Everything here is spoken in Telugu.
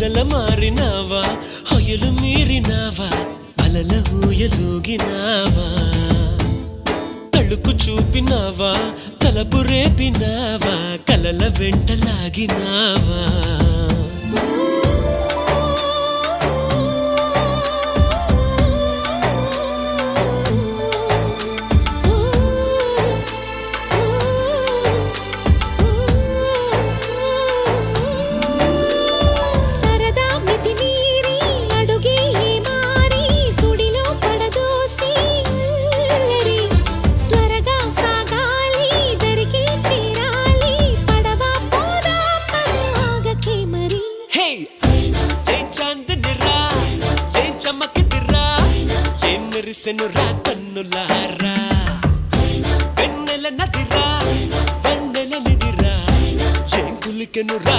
మొదల మారినావా హొయలు మీరినావా అలల ఊయలూగినావా తళుకు చూపినావా తలపు రేపినావా కలల వెంటలాగినావా మెరిసెనురా కన్నులారా వెన్నెల నదిరా వెన్నెల నిదిరా ఏం కులికెనురా